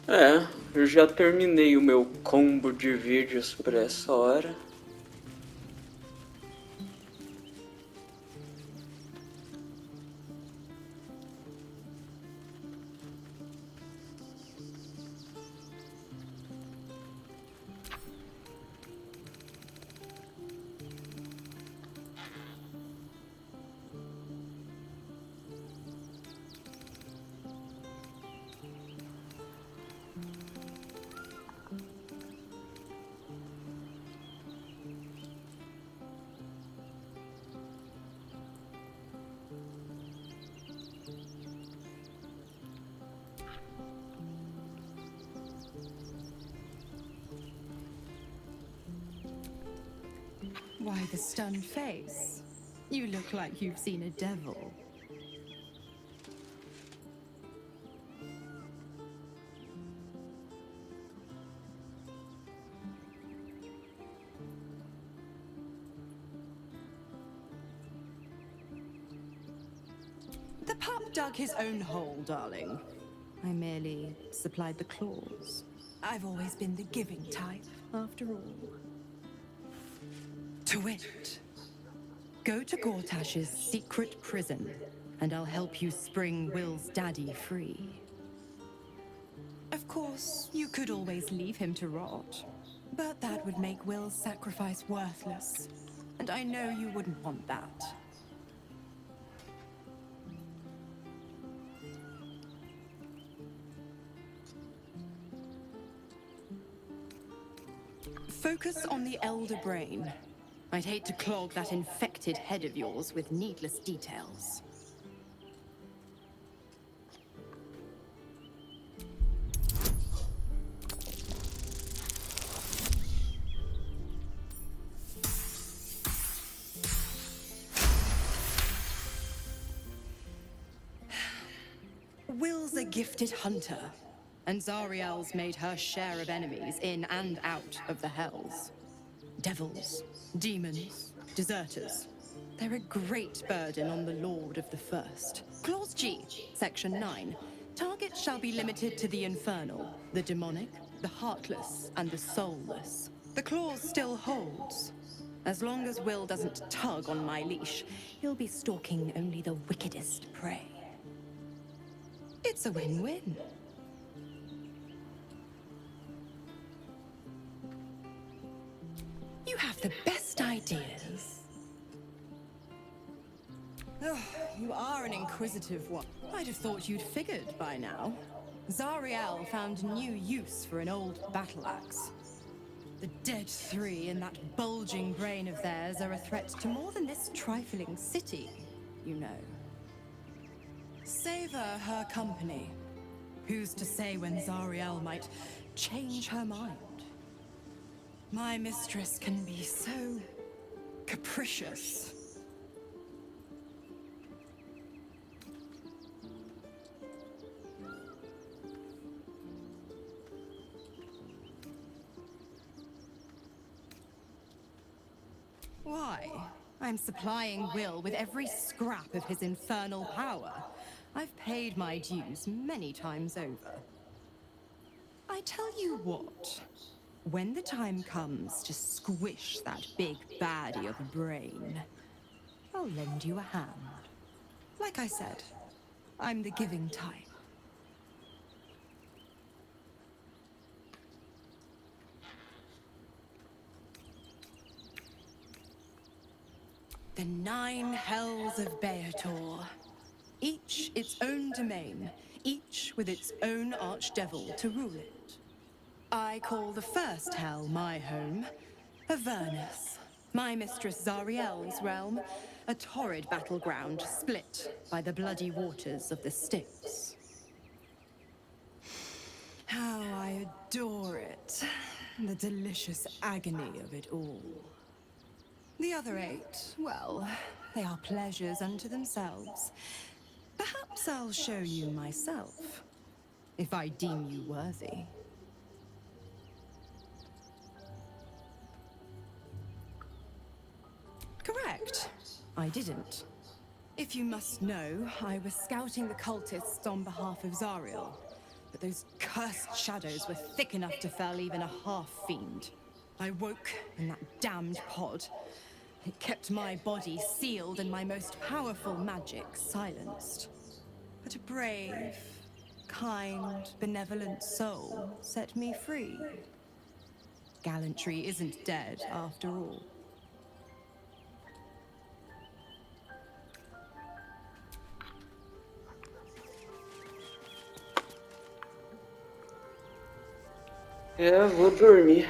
É, eu já terminei o meu combo de vídeos por essa hora. Why the stunned face? You look like you've seen a devil. The pup dug his own hole, darling. I merely supplied the claws. I've always been the giving type, after all. To wit, go to Gortash's secret prison, and I'll help you spring Will's daddy free. Of course, you could always leave him to rot, but that would make Will's sacrifice worthless, and I know you wouldn't want that. Focus on the elder brain. I'd hate to clog that infected head of yours with needless details. Will's a gifted hunter, and Zariel's made her share of enemies in and out of the Hells. Devils, demons, deserters. They're a great burden on the Lord of the First. Clause G, Section 9. Targets shall be limited to the infernal, the demonic, the heartless, and the soulless. The clause still holds. As long as Will doesn't tug on my leash, he'll be stalking only the wickedest prey. It's a win-win. You have the best ideas. Oh, you are an inquisitive one. I'd have thought you'd figured by now. Zariel found new use for an old battle axe. The dead three in that bulging brain of theirs are a threat to more than this trifling city, you know. Savor her company. Who's to say when Zariel might change her mind? My mistress can be so capricious. Why? I'm supplying Will with every scrap of his infernal power. I've paid my dues many times over. I tell you what. When the time comes to squish that big baddie of a brain, I'll lend you a hand. Like I said, I'm the giving type. The 9 hells of Beator. Each its own domain, each with its own archdevil to rule it. I call the first hell my home, Avernus. My mistress Zariel's realm, a torrid battleground split by the bloody waters of the Styx. How I adore it, the delicious agony of it all. The other 8, well, they are pleasures unto themselves. Perhaps I'll show you myself, if I deem you worthy. Correct. I didn't. If you must know, I was scouting the cultists on behalf of Zariel. but those cursed shadows were thick enough to fell even a half-fiend. I woke in that damned pod. It kept my body sealed and my most powerful magic silenced. But a brave, kind, benevolent soul set me free. Gallantry isn't dead after all. É, vou dormir.